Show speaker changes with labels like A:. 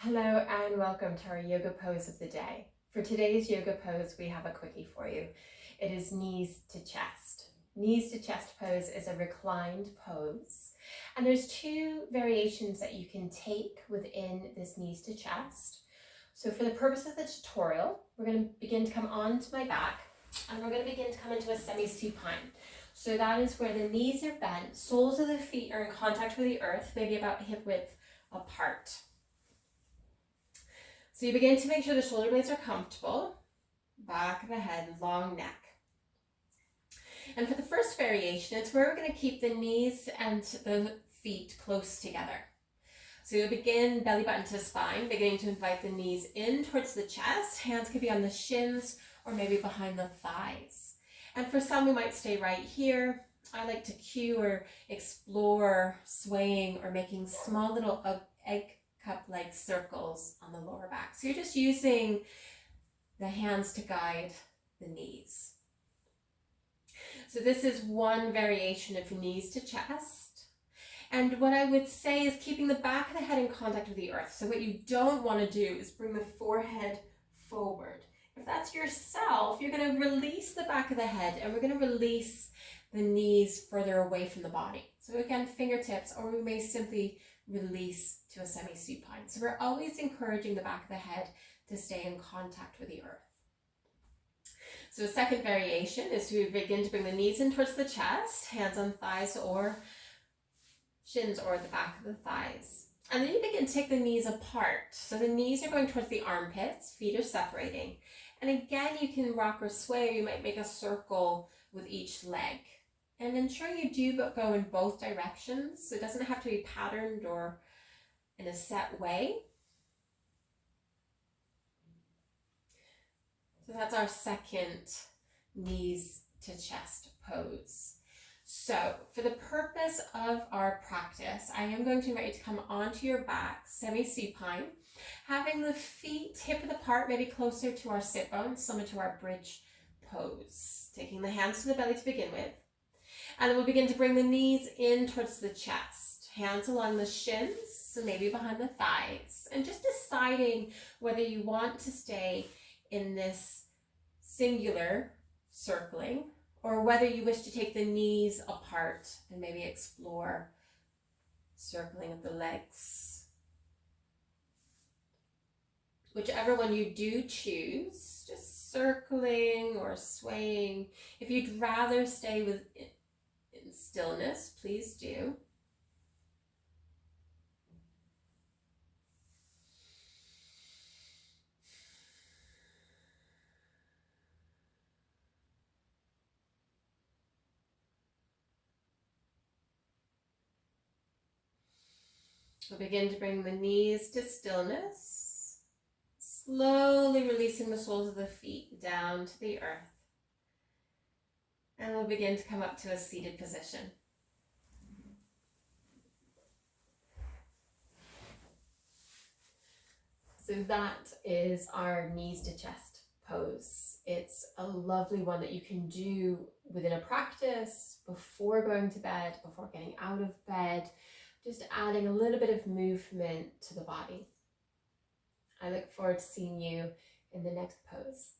A: Hello and welcome to our yoga pose of the day. For today's yoga pose, we have a quickie for you. It is knees to chest. Knees to chest pose is a reclined pose, and there's two variations that you can take within this knees to chest. So for the purpose of the tutorial, we're going to begin to come onto my back, and we're going to begin to come into a semi-supine. So that is where the knees are bent, soles of the feet are in contact with the earth, maybe about hip width apart. So you begin to make sure the shoulder blades are comfortable, back of the head, long neck. And for the first variation, it's where we're going to keep the knees and the feet close together. So you'll begin belly button to spine, beginning to invite the knees in towards the chest. Hands could be on the shins or maybe behind the thighs. And for some, we might stay right here. I like to cue or explore swaying or making small little egg cup-like circles on the lower back. So you're just using the hands to guide the knees. So this is one variation of knees to chest. And what I would say is keeping the back of the head in contact with the earth. So what you don't want to do is bring the forehead forward. If that's yourself, you're going to release the back of the head and we're going to release the knees further away from the body. So again, fingertips, or we may simply release to a semi-supine. So we're always encouraging the back of the head to stay in contact with the earth. So a second variation is to begin to bring the knees in towards the chest, hands on thighs or shins or the back of the thighs. And then you begin to take the knees apart. So the knees are going towards the armpits, feet are separating. And again, you can rock or sway, or you might make a circle with each leg. And ensure you do go in both directions. So it doesn't have to be patterned or in a set way. So that's our second knees to chest pose. So for the purpose of our practice, I am going to invite you to come onto your back, semi-supine, having the feet hip width apart, maybe closer to our sit bones, similar to our bridge pose. Taking the hands to the belly to begin with. And then we'll begin to bring the knees in towards the chest, hands along the shins, so maybe behind the thighs, and just deciding whether you want to stay in this singular circling or whether you wish to take the knees apart and maybe explore circling of the legs. Whichever one you do choose, just circling or swaying. If you'd rather stay in stillness, please do. We'll begin to bring the knees to stillness, slowly releasing the soles of the feet down to the earth. And we'll begin to come up to a seated position. So that is our knees to chest pose. It's a lovely one that you can do within a practice, before going to bed, before getting out of bed, just adding a little bit of movement to the body. I look forward to seeing you in the next pose.